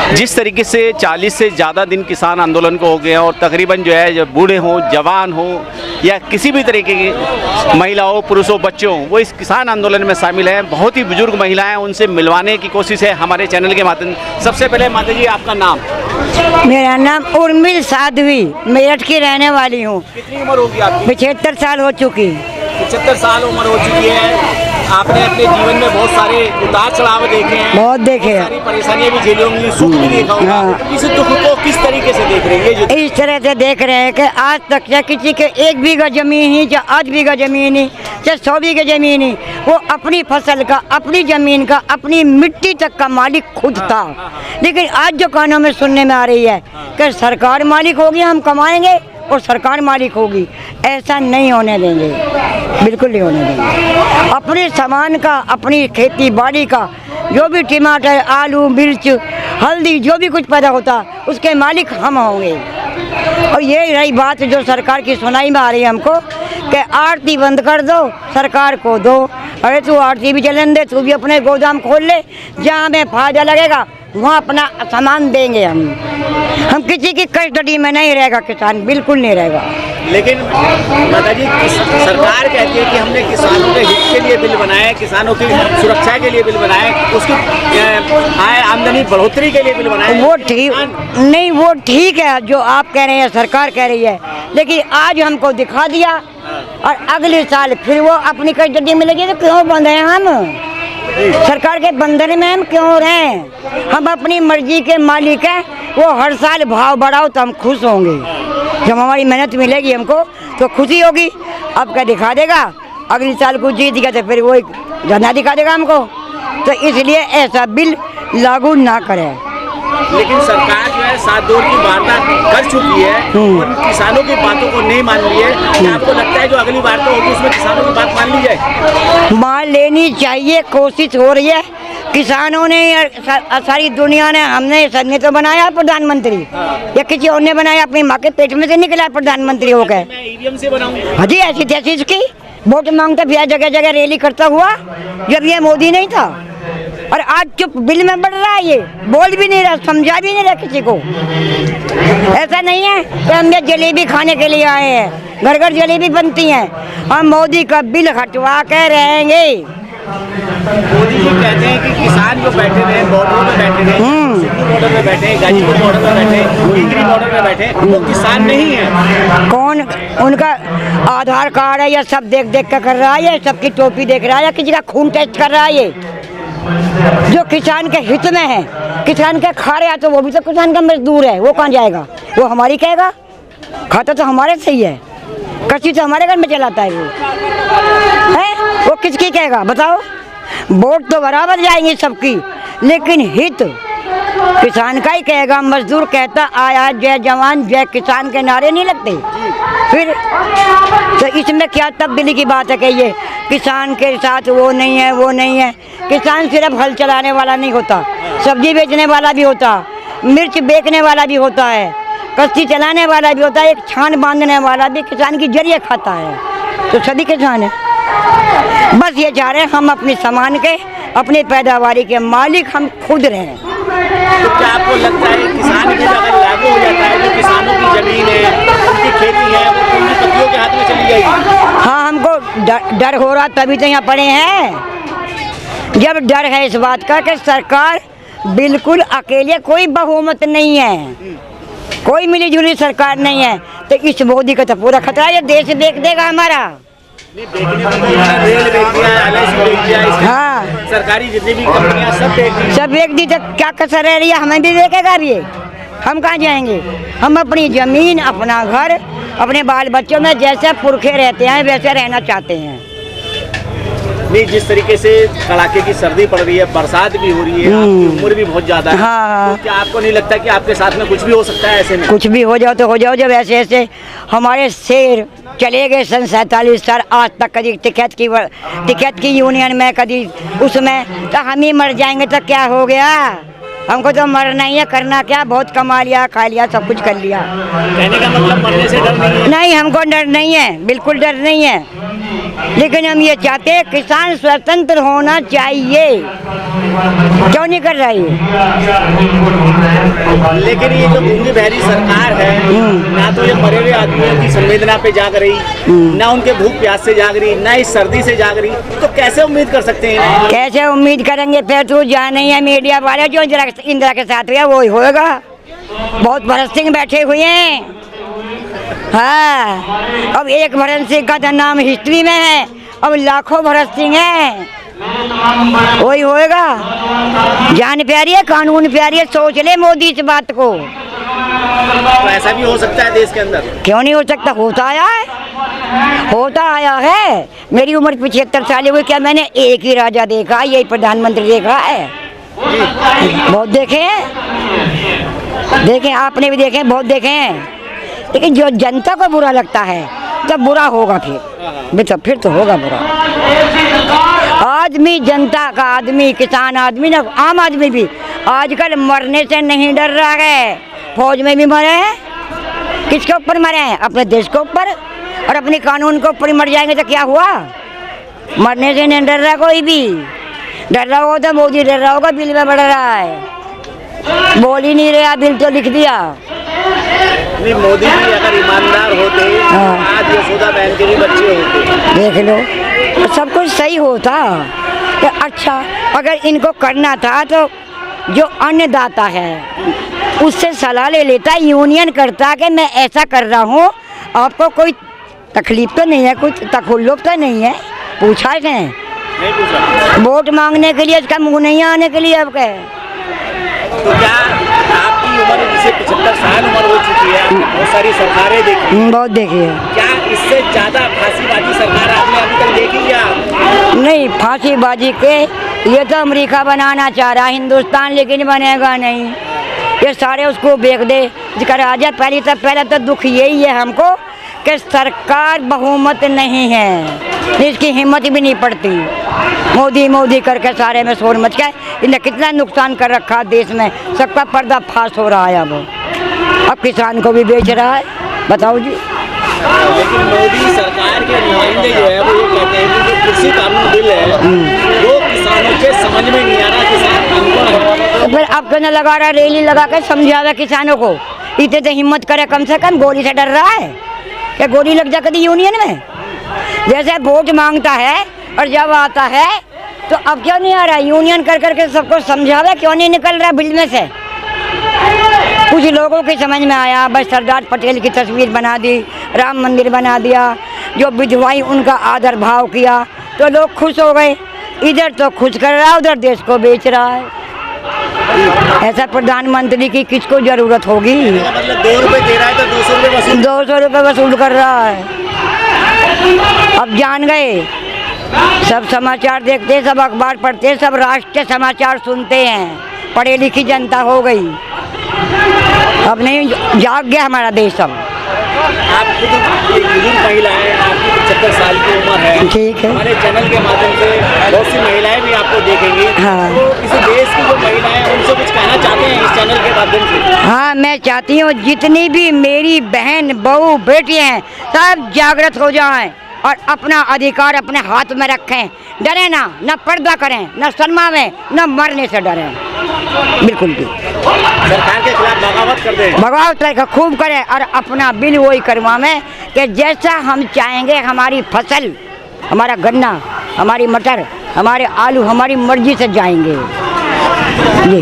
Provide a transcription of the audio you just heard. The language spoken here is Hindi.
जिस तरीके से 40 से ज़्यादा दिन किसान आंदोलन को हो गए हैं और तकरीबन जो है जब बूढ़े हों, जवान हों या किसी भी तरीके की महिलाओं, पुरुषों, बच्चों हों, वो इस किसान आंदोलन में शामिल हैं। बहुत ही बुजुर्ग महिलाएं, उनसे मिलवाने की कोशिश है हमारे चैनल के माध्यम से। सबसे पहले माता जी आपका नाम? मेरा नाम उर्मिल साध्वी, मेरठ की रहने वाली हूँ। कितनी उम्र होगी आपकी? 75 साल हो चुकी। 75 साल उम्र हो चुकी है। आपने अपने जीवन में बहुत सारे उतार चढ़ाव देखे हैं, बहुत देखे हैं, सारी परेशानियां भी झेली होंगी, सुख भी देखा होगा। हाँ। इस दुख को किस तरीके से देख रहे हैं? इस तरह से देख रहे हैं कि आज तक या किसी के 1 बीघा जमीन ही, या 8 बीघा जमीन ही, या 100 बीघा जमीन ही, वो अपनी फसल का, अपनी जमीन का, अपनी मिट्टी तक का मालिक खुद था। लेकिन आज जो कानों में सुनने में आ रही है कि सरकार मालिक होगी, हम कमाएंगे और सरकार मालिक होगी, ऐसा नहीं होने देंगे, बिल्कुल नहीं होने देंगे। अपने सामान का, अपनी खेती बाड़ी का, जो भी टमाटर, आलू, मिर्च, हल्दी, जो भी कुछ पैदा होता उसके मालिक हम होंगे। और ये रही बात जो सरकार की सुनाई में आ रही है हमको कि आरती बंद कर दो, सरकार को दो। अरे तू आरती भी चलन दे, तू भी अपने गोदाम खोल ले, जहाँ हमें फायदा लगेगा वहाँ अपना सामान देंगे। हम किसी की कस्टडी में नहीं रहेगा किसान, बिल्कुल नहीं रहेगा। लेकिन माता जी सरकार कहती है कि हमने किसानों के हित के लिए बिल बनाए, किसानों की सुरक्षा के लिए बिल बनाए, उसकी आय आमदनी बढ़ोतरी के लिए बिल बनाए। वो ठीक नहीं, वो ठीक है जो आप कह रहे हैं, सरकार कह रही है, लेकिन आज हमको दिखा दिया और अगले साल फिर वो अपनी कस्टडी में लगे। तो क्यों बंद हैं हम? सरकार के बंधन में हम क्यों रहें? हम अपनी मर्जी के मालिक हैं। वो हर साल भाव बढ़ाओ तो हम खुश होंगे। जब हमारी मेहनत मिलेगी हमको तो खुशी होगी। अब क्या दिखा देगा? अगले साल कुछ जीत गया तो फिर वो एक धरना दिखा देगा हमको। तो इसलिए ऐसा बिल लागू ना करें। लेकिन सरकार जो है 7 दौर की वार्ता कर चुकी है और किसानों की बातों को नहीं मान रही है। क्या आपको लगता है जो अगली वार्ता होगी उसमें किसानों की बात मान ली जाए? मान लेनी चाहिए, कोशिश हो रही है। किसानों ने, सारी दुनिया ने, हमने सबने तो बनाया प्रधानमंत्री, या किसी और ने बनाया? अपनी माँ के पेट में से निकला प्रधानमंत्री हो गए। मैं ईवीएम से बनाऊं। हाँ जी, ऐसी तैसी इसकी वोट मांगता फिर जगह जगह रैली करता हुआ, जब ये मोदी नहीं था। और आज चुप बिल में बढ़ रहा है, ये बोल भी नहीं रहा, समझा भी नहीं रहा किसी को। ऐसा नहीं है कि हम ये जलेबी खाने के लिए आए हैं, घर घर जलेबी बनती हैं। हम मोदी का बिल हटवा के रहेंगे। मोदी जी कहते हैं कि किसान जो बैठे रहे बॉर्डर में बैठे रहे, बॉर्डर में बैठे, गाजीपुर बॉर्डर में बैठे, टिकरी बॉर्डर में बैठे, वो किसान नहीं है। कौन उनका आधार कार्ड है या सब देख देख कर रहा है, या सबकी टोपी देख रहा है, या किसी का खून टेस्ट कर रहा है? ये जो किसान के हित में है, किसान के खा रहा है, तो वो भी तो किसान का मजदूर है। वो कहाँ जाएगा? वो हमारी कहेगा? खाता तो हमारे सही है, कृषि तो हमारे घर में चलाता है। वो किसकी कहेगा बताओ? वोट तो बराबर जाएंगी सबकी, लेकिन हित किसान का ही कहेगा। मजदूर कहता आया जय जवान जय किसान के नारे नहीं लगते फिर? तो इसमें क्या तब्दीली की बात है कि ये किसान के साथ वो नहीं है, वो नहीं है। किसान सिर्फ हल चलाने वाला नहीं होता, सब्जी बेचने वाला भी होता, मिर्च बेचने वाला भी होता है, कश्ती चलाने वाला भी होता है, एक छान बांधने वाला भी किसान की जरिए खाता है। तो सभी किसान है। बस ये चाह रहे हैं हम अपनी सामान के, अपनी पैदावारी के मालिक हम खुद रहें। तो क्या आपको लगता है किसान बिल अगर लागू हो जाता है तो किसानों की जमीन है, उनकी खेती है, वो पूंजीपतियों के हाथ में चली जाएगी? हाँ, हमको डर हो रहा, तभी तो यहाँ पड़े हैं। जब डर है इस बात का कि सरकार बिल्कुल अकेले, कोई बहुमत नहीं है, कोई मिली जुली सरकार नहीं है, तो इस मोदी का तो पूरा खतरा है। ये देश देख देगा हमारा। नहीं, देखने को तो रेल बेच दिया, LIC बेच दिया, हाँ, सरकारी जितनी भी कंपनियां सब बेच दी। सब एक दी, तक क्या कसर रह रही है? हमें भी देखेगा अब ये? हम कहाँ जाएंगे? हम अपनी जमीन, अपना घर, अपने बाल बच्चों में जैसे पुरखे रहते हैं वैसे रहना चाहते हैं। नहीं, जिस तरीके से कड़ाके की सर्दी पड़ रही है, बरसात भी हो रही है, आपकी उम्र भी बहुत ज्यादा है। हाँ। तो क्या आपको नहीं लगता कि आपके साथ में कुछ भी हो सकता है ऐसे में? कुछ भी हो जाओ तो हो जाओ। जब ऐसे ऐसे हमारे शेर चले गए सन 47 साल, आज तक कभी टिकट की यूनियन में, कभी उसमें, तो हम ही मर जाएंगे तो क्या हो गया? हमको तो मरना ही है, करना क्या? बहुत कमा लिया, खा लिया, सब कुछ कर लिया। कहने का मतलब मरने से डर नहीं है? नहीं, हमको डर नहीं है, बिल्कुल डर नहीं है। लेकिन हम ये चाहते हैं किसान स्वतंत्र होना चाहिए। क्यों नहीं कर रहा ये? लेकिन ये जो गूंगी बहरी सरकार है, ना तो ये मरे हुए आदमियों की संवेदना पे जाग रही, ना उनके भूख प्यास से जाग रही, ना इस सर्दी से जाग रही, तो कैसे उम्मीद कर सकते हैं? कैसे उम्मीद करेंगे? फिर तो जाना ही है मीडिया वाले जो इंदिरा के साथ हुआ वो ही होगा। बहुत भरत सिंह बैठे हुए हैं। हाँ, अब एक भरत सिंह का तो नाम हिस्ट्री में है, अब लाखों भरत सिंह हैं, वही होएगा। जान प्यारी है, कानून प्यारी है, सोच ले मोदी इस बात को। तो ऐसा भी हो सकता है देश के अंदर? क्यों नहीं हो सकता? होता आया है, होता आया है। मेरी उम्र 75 साल हुई, क्या मैंने एक ही राजा देखा, यही प्रधानमंत्री देखा है? बहुत देखे हैं, देखे, आपने भी देखे, बहुत देखे हैं। लेकिन जो जनता को बुरा लगता है तब बुरा होगा, फिर तो होगा बुरा। आदमी, जनता का आदमी, किसान आदमी ना, आम आदमी भी आजकल मरने से नहीं डर रहा है। फौज में भी मरे हैं, किसके ऊपर मरे हैं? अपने देश के ऊपर और अपने कानून के ऊपर मर जाएंगे तो क्या हुआ? मरने से नहीं डर रहा कोई भी। डर रहा होगा तो मोदी डर रहा होगा, बिल में बढ़ रहा है, बोल ही नहीं रहा, बिल तो लिख दिया। नहीं, मोदी जी अगर ईमानदार होते, आज यशोदा बहन के भी बच्चे होते। देख लो, तो सब कुछ सही होता। तो अच्छा, अगर इनको करना था तो जो अन्नदाता है उससे सलाह ले लेता, यूनियन करता कि मैं ऐसा कर रहा हूँ, आपको कोई तकलीफ तो नहीं है, कुछ तकल्लुफ तो नहीं है? पूछा है? नहीं पूछा। वोट मांगने के लिए, इसका मुँह नहीं आने के लिए अब कहे। तो क्या आपकी उम्र, जिसे 75 साल उम्र हो चुकी है, बहुत सारी सरकारें देखी, बहुत देखी है, क्या इससे ज्यादा फांसीबाजी सरकार आपने अभी तक देखी क्या? नहीं, फांसीबाजी के ये तो अमेरिका बनाना चाह रहा, हिंदुस्तान लेकिन बनेगा नहीं। ये सारे उसको बेच दे, इसका राजा। पहले तो दुख यही है हमको कि सरकार बहुमत नहीं है, इसकी हिम्मत भी नहीं पड़ती। मोदी मोदी करके सारे में शोर मच गया, इन्हें कितना नुकसान कर रखा देश में, सबका पर्दा फाश हो रहा है। अब किसान को भी बेच रहा है, बताओ जी। लेकिन मोदी सरकार के नुमाइंदे जो है वो ये कहते हैं कि जो कृषि कानून बिल है वो किसानों के समझ में नहीं आ रहा, किसान अनपढ़ है। तो फिर अब तो न लगा रहा, रैली लगा कर समझावे किसानों को, इतने तो हिम्मत करे कम से कम। गोली से डर रहा है क्या? गोली लग जा कभी यूनियन में? जैसे वोट मांगता है और जब आता है तो अब क्यों नहीं आ रहा? यूनियन कर करके सबको समझावे, क्यों नहीं निकल रहा बिल में से? कुछ लोगों की समझ में आया, बस सरदार पटेल की तस्वीर बना दी, राम मंदिर बना दिया, जो विधवाई उनका आदर भाव किया तो लोग खुश हो गए। इधर तो खुश कर रहा है, उधर देश को बेच रहा है। ऐसा प्रधानमंत्री की किसको जरूरत होगी? मतलब 2 रुपए दे रहा है तो 200 रुपए वसूल, 200 रुपये वसूल कर रहा है। अब जान गए, सब समाचार देखते, सब अखबार पढ़ते, सब राष्ट्रीय समाचार सुनते हैं, पढ़ी लिखी जनता हो गई। अब नहीं, जाग गया हमारा देश। अब आप खुद एक बुजुर्ग महिला है, आपकी 75 साल की उम्र है, ठीक है, हमारे चैनल के माध्यम से बहुत सी महिलाएं भी आपको देखेंगी। हाँ। तो इस देश की जो महिलाएं हैं उनसे कुछ कहना चाहते हैं इस चैनल के माध्यम से? हाँ, मैं चाहती हूँ जितनी भी मेरी बहन बहू बेटी हैं सब जागृत हो जाएं और अपना अधिकार अपने हाथ में रखें। डरे ना, न पर्दा करें, न शर्मावें, न मरने से डरें, बिल्कुल भी। सरकार के खिलाफ बगावत कर दें, बगावत खूब करें और अपना बिल वही करवाएं कि जैसा हम चाहेंगे। हमारी फसल, हमारा गन्ना, हमारी मटर, हमारे आलू हमारी मर्जी से जाएंगे। ये